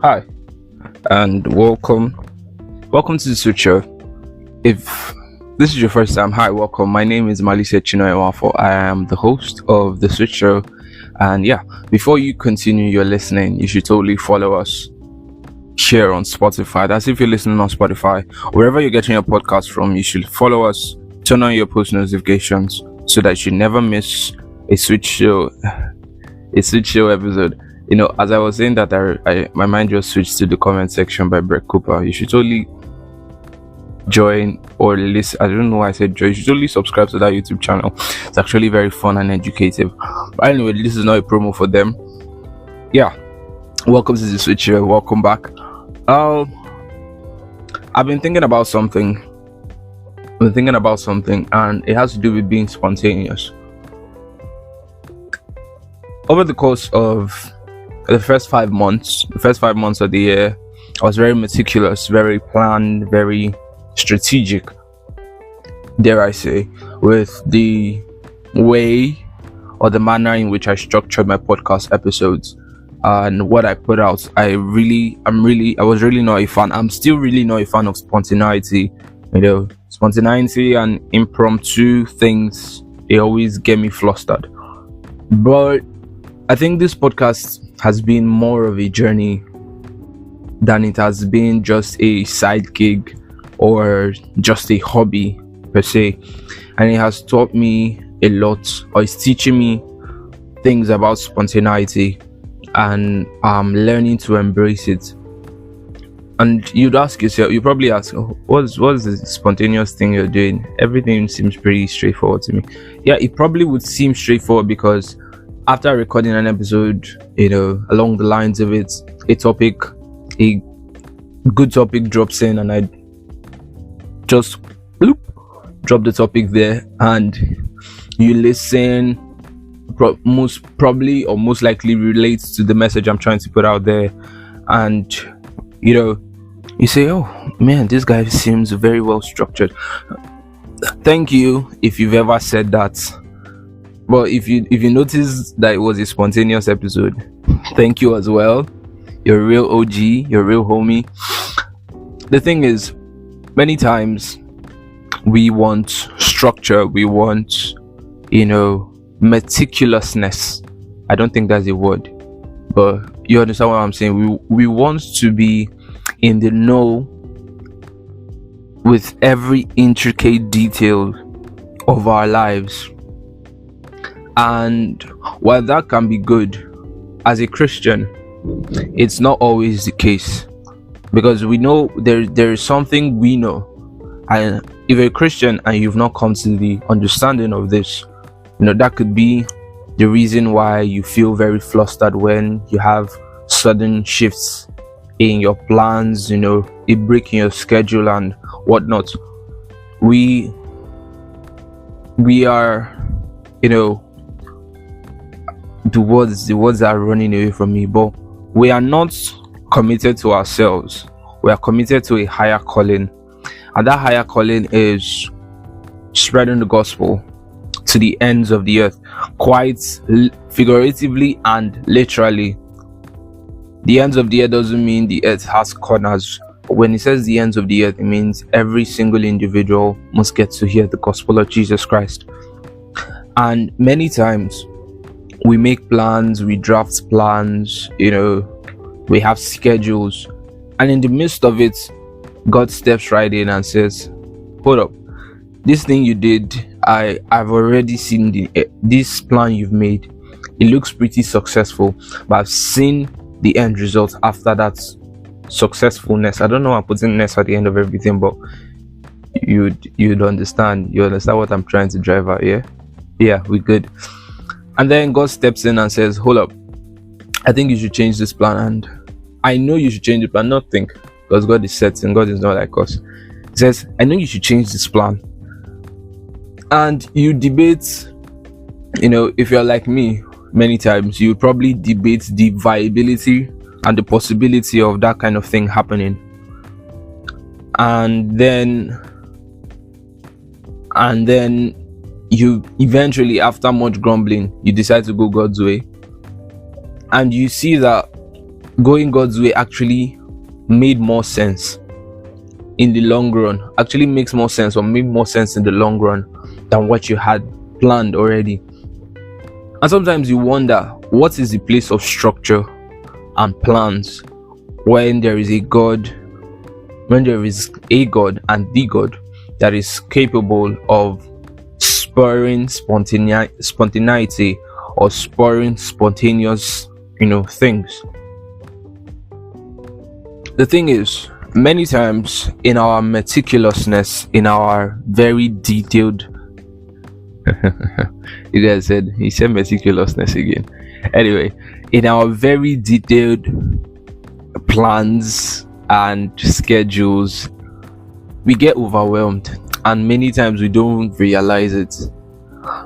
Hi, and welcome to the Switch Show. If this is your first time, hi, welcome. My name is Malise Chinoewafo. I am the host of the Switch Show, and yeah, before you continue your listening, you should totally follow us here on Spotify. That's if you're listening on Spotify, wherever you're getting your podcast from, you should follow us, turn on your post notifications so that you never miss a Switch Show episode. You know, as I was saying that, my mind just switched to the comment section by Brett Cooper. You should totally join or listen. I don't know why I said join. You should totally subscribe to that YouTube channel. It's actually very fun and educative. But anyway, this is not a promo for them. Yeah, welcome to the Switch Show. Welcome back. I've been thinking about something. And it has to do with being spontaneous. Over the course of the first 5 months of the year, I was very meticulous, very planned, very strategic, dare I say, with the way or the manner in which I structured my podcast episodes and what I put out. I was really not a fan. I'm still really not a fan of spontaneity. You know, spontaneity and impromptu things, they always get me flustered. But I think this podcast has been more of a journey than it has been just a side gig or just a hobby per se, and it has taught me a lot, or it's teaching me things about spontaneity, and I'm learning to embrace it. And you probably ask, what's the spontaneous thing you're doing? Everything seems pretty straightforward to me. Yeah, it probably would seem straightforward because after recording an episode, you know, along the lines of it, a good topic drops in, and I just drop the topic there, and you listen, most likely relates to the message I'm trying to put out there, and you know, you say, oh man, this guy seems very well structured. Thank you if you've ever said that. But if you notice that it was a spontaneous episode, thank you as well. You're a real OG, you're a real homie. The thing is, many times we want structure, we want, you know, meticulousness. I don't think that's a word, but you understand what I'm saying. We want to be in the know with every intricate detail of our lives. And while that can be good, as a Christian, it's not always the case, because we know there is something we know, and if you're a Christian and you've not come to the understanding of this, you know, that could be the reason why you feel very flustered when you have sudden shifts in your plans, you know, a break in your schedule and whatnot. We are, you know, the words are running away from me, but we are not committed to ourselves. We are committed to a higher calling, and that higher calling is spreading the gospel to the ends of the earth, quite figuratively and literally. The ends of the earth doesn't mean the earth has corners. When it says the ends of the earth, it means every single individual must get to hear the gospel of Jesus Christ. And many times we make plans, we draft plans, you know, we have schedules, and in the midst of it, God steps right in and says, hold up, this thing you did, I've already seen this plan you've made. It looks pretty successful, but I've seen the end result after that successfulness. I don't know why I'm putting ness at the end of everything, but you'd understand. You understand what I'm trying to drive at. Yeah, we're good. And then God steps in and says, hold up, I think you should change this plan. And I know you should change the plan, not think, because God is certain. God is not like us. He says, I know you should change this plan. And you debate, you know, if you're like me, many times you probably debate the viability and the possibility of that kind of thing happening. And then you eventually, after much grumbling, you decide to go God's way, and you see that going God's way actually made more sense in the long run, actually makes more sense or made more sense in the long run than what you had planned already. And sometimes you wonder, what is the place of structure and plans when there is a God, when there is a God and the God that is capable of spurring spontaneity or spurring spontaneous, things. The thing is, many times in our meticulousness, in our very detailed you guys said he said meticulousness again. Anyway, in our very detailed plans and schedules, we get overwhelmed, and many times we don't realize it.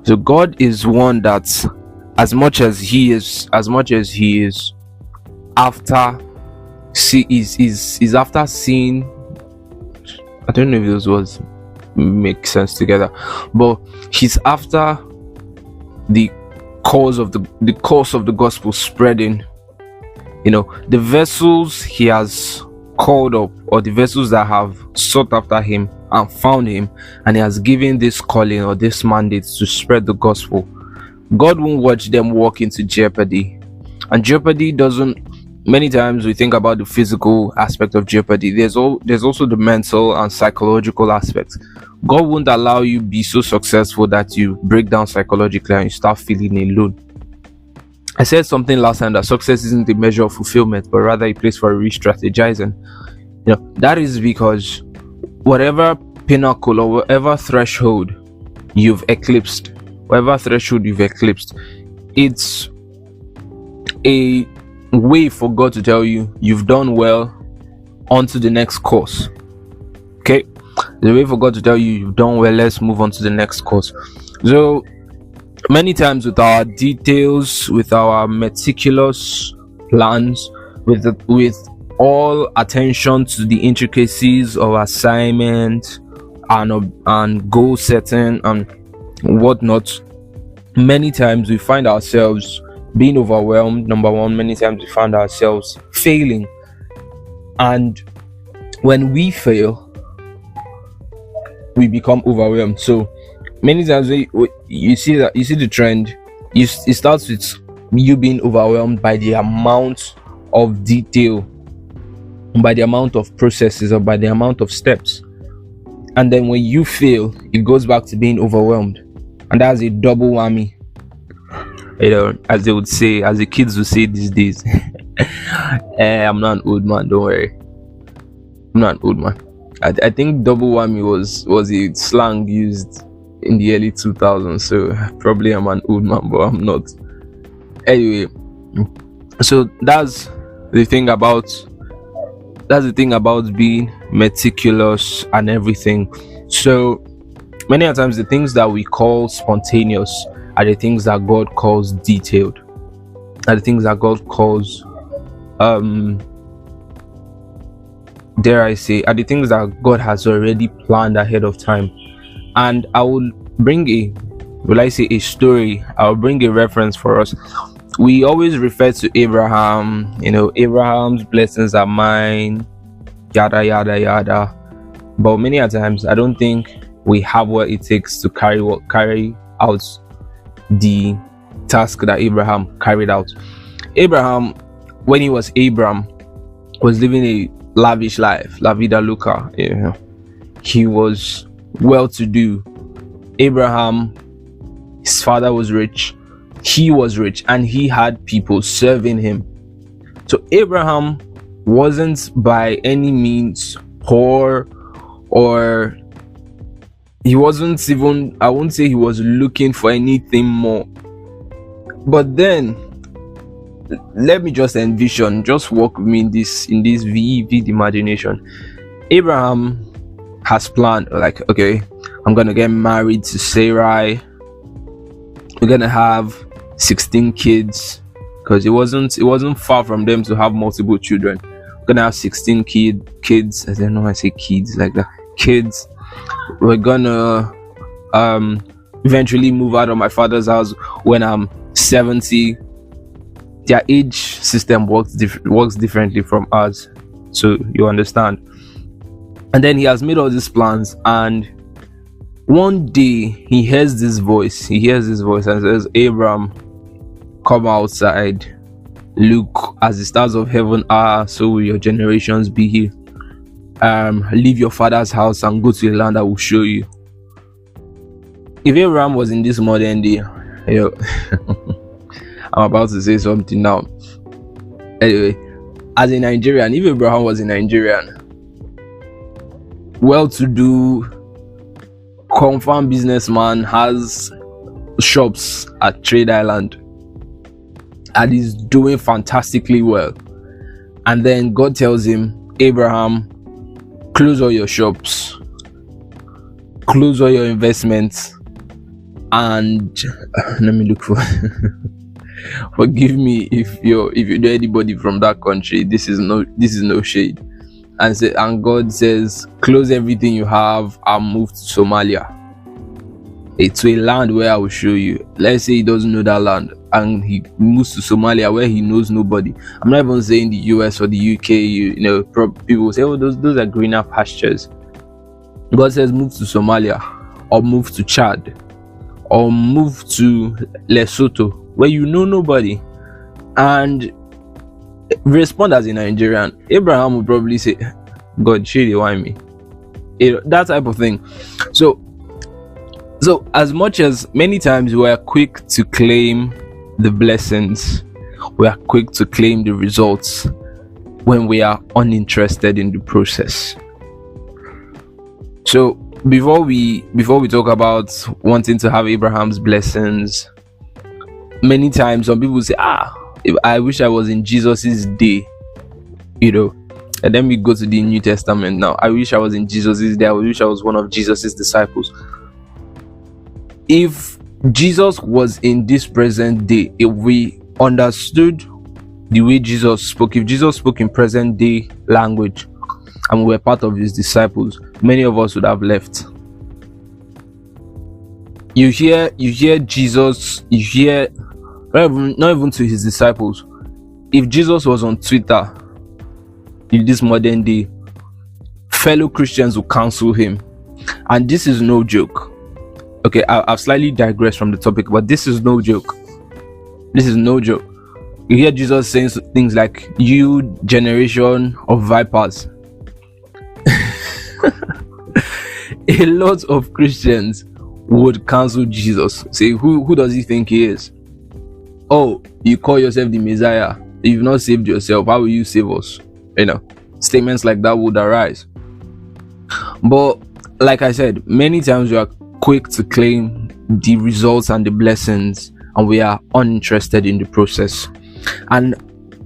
So God is one that, as much as he is after is after seeing, I don't know if those words make sense together, but he's after the cause of the gospel spreading. The vessels he has called up, or the vessels that have sought after him and found him, and he has given this calling or this mandate to spread the gospel. God won't watch them walk into jeopardy. And jeopardy doesn't, many times we think about the physical aspect of jeopardy. There's also the mental and psychological aspect. God won't allow you be so successful that you break down psychologically and you start feeling alone. I said something last time, that success isn't a measure of fulfillment, but rather a place for re-strategizing. That is because whatever pinnacle or whatever threshold you've eclipsed, it's a way for God to tell you you've done well, on to the next course. Okay, the way for God to tell you you've done well, let's move on to the next course. So many times with our details, with our meticulous plans, with all attention to the intricacies of assignment and goal setting and whatnot, many times we find ourselves being overwhelmed. Number one, many times we find ourselves failing, and when we fail, we become overwhelmed. So many times you see the trend. It starts with you being overwhelmed by the amount of detail, by the amount of processes, or by the amount of steps, and then when you fail, it goes back to being overwhelmed, and that's a double whammy. As they would say, as the kids would say these days. I'm not an old man, don't worry. I'm not an old man. I think double whammy was a slang used in the early 2000s, so probably I'm an old man, but I'm not. Anyway, so that's the thing about being meticulous and everything. So many times the things that we call spontaneous are the things that God calls detailed, are the things that God calls dare I say, are the things that God has already planned ahead of time. And I will bring a story, I'll bring a reference for us. We always refer to Abraham, Abraham's blessings are mine, yada yada yada, but many a times I don't think we have what it takes to carry out the task that Abraham carried out. Abraham, when he was Abram, was living a lavish life, la vida loca. He was well to do. Abraham, his father was rich, he was rich, and he had people serving him. So Abraham wasn't by any means poor, or he wasn't even, I won't say he was looking for anything more. But then let me just envision, just walk with me in this vivid imagination. Abraham has planned, like, okay, I'm gonna get married to Sarai, we're gonna have 16 kids, because it wasn't far from them to have multiple children. We're gonna have 16 kids. I don't know why I say kids like that. Kids. We're gonna eventually move out of my father's house when I'm 70. their age system works differently from ours. So you understand. And then he has made all these plans, and one day he hears this voice. And says, Abraham, come outside. Look, as the stars of heaven are, so will your generations be here. Leave your father's house and go to the land I will show you. If Abraham was in this modern day, I'm about to say something now. Anyway, as a Nigerian, if Abraham was a Nigerian, well-to-do, confirmed businessman, has shops at Trade Island, and is doing fantastically well, and then God tells him, Abraham, close all your shops, close all your investments, and let me look for forgive me if you know anybody from that country. This is no shade. And God says, close everything you have and move to Somalia. It's a land where I will show you. Let's say he doesn't know that land and he moves to Somalia where he knows nobody. I'm not even saying the US or the UK. People will say, oh, those are greener pastures. God says move to Somalia, or move to Chad, or move to Lesotho where you know nobody, and respond as a Nigerian. Abraham would probably say, God, shady, why me? That type of thing. So as much as many times we are quick to claim the blessings, we are quick to claim the results when we are uninterested in the process. So before we talk about wanting to have Abraham's blessings, many times some people say, I wish I was in Jesus's day, and then we go to the New Testament now. I wish I was in Jesus's day. I wish I was one of Jesus's disciples. If Jesus was in this present day, if we understood the way Jesus spoke, if Jesus spoke in present day language and we were part of his disciples, many of us would have left. You hear Jesus, not even to his disciples. If Jesus was on Twitter in this modern day, fellow Christians will cancel him. And this is no joke. Okay, I've slightly digressed from the topic, but this is no joke. You hear Jesus saying things like, you generation of vipers. A lot of Christians would cancel Jesus. Say, who does he think he is? Oh, you call yourself the Messiah. You've not saved yourself. How will you save us? Statements like that would arise. But like I said, many times we are quick to claim the results and the blessings, and we are uninterested in the process. And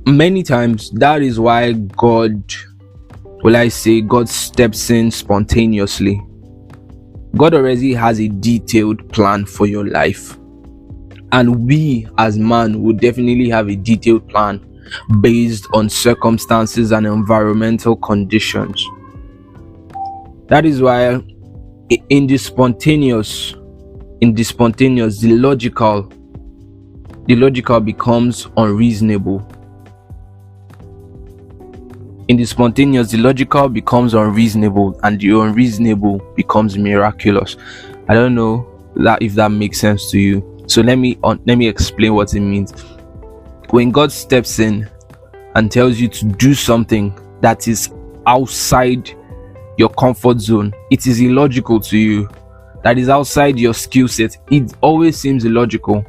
many times that is why God steps in spontaneously. God already has a detailed plan for your life, and we as man would definitely have a detailed plan based on circumstances and environmental conditions. That is why in the spontaneous, the logical becomes unreasonable. In the spontaneous, the logical becomes unreasonable, and the unreasonable becomes miraculous. I don't know if that makes sense to you. So let me explain what it means. When God steps in and tells you to do something that is outside your comfort zone, it is illogical to you. That is outside your skill set. It always seems illogical.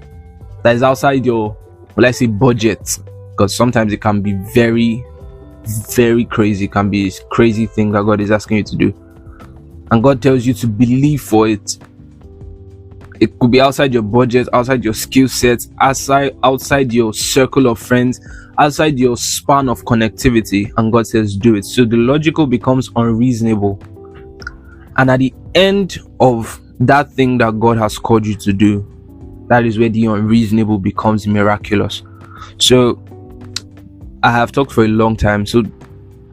That is outside your, let's say, budget, because sometimes it can be very, very crazy. It can be a crazy thing that God is asking you to do, and God tells you to believe for it. It could be outside your budget, outside your skill set, outside your circle of friends, outside your span of connectivity, and God says do it. So the logical becomes unreasonable, and at the end of that thing that God has called you to do, that is where the unreasonable becomes miraculous. So I have talked for a long time, so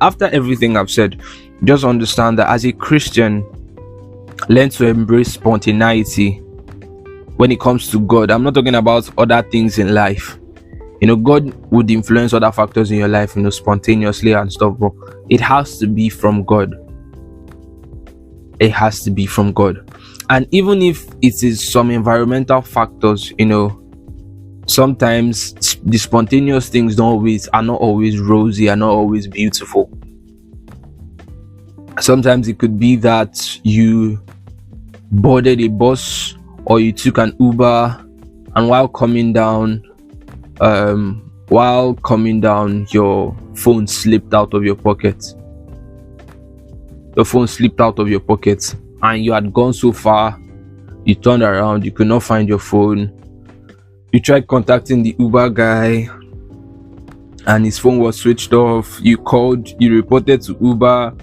after everything I've said, just understand that as a Christian, learn to embrace spontaneity when it comes to God. I'm not talking about other things in life. God would influence other factors in your life, spontaneously and stuff, but it has to be from God. It has to be from God. And even if it is some environmental factors, sometimes the spontaneous things are not always rosy, are not always beautiful. Sometimes it could be that you boarded a bus or you took an Uber, and while coming down, your phone slipped out of your pocket. Your phone slipped out of your pocket, and you had gone so far, you turned around, you could not find your phone. You tried contacting the Uber guy, and his phone was switched off. You reported to Uber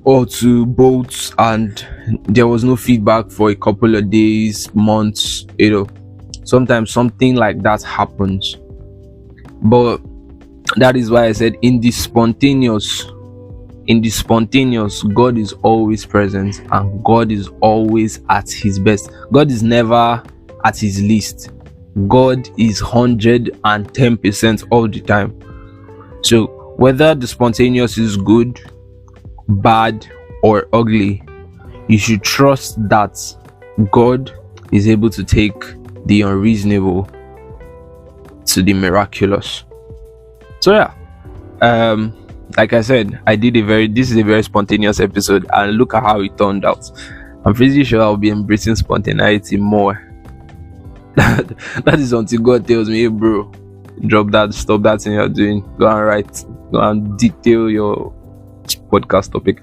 or to Bolt, and there was no feedback for a couple of days, months. Sometimes something like that happens. But that is why I said in the spontaneous, God is always present, and God is always at his best. God is never at his least. God is 110% all the time. So whether the spontaneous is good, bad, or ugly, you should trust that God is able to take the unreasonable to the miraculous. So yeah, like I said, this is a very spontaneous episode, and look at how it turned out. I'm pretty sure I'll be embracing spontaneity more. That is until God tells me, hey bro, drop that, stop that thing you're doing, go and detail your podcast topic.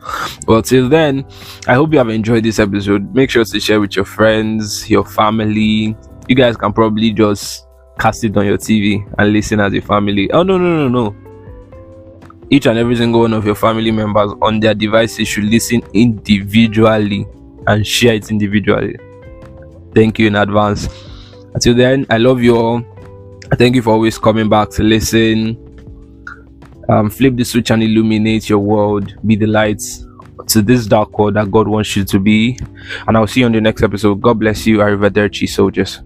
Well, till then, I hope you have enjoyed this episode. Make sure to share with your friends, your family. You guys can probably just cast it on your TV and listen as a family. Oh no, each and every single one of your family members on their devices should listen individually and share it individually. Thank you in advance. Until then, I love you all. Thank you for always coming back to listen. Flip the switch and illuminate your world. Be the lights to this dark world that God wants you to be. And I'll see you on the next episode. God bless you. Arrivederci, soldiers.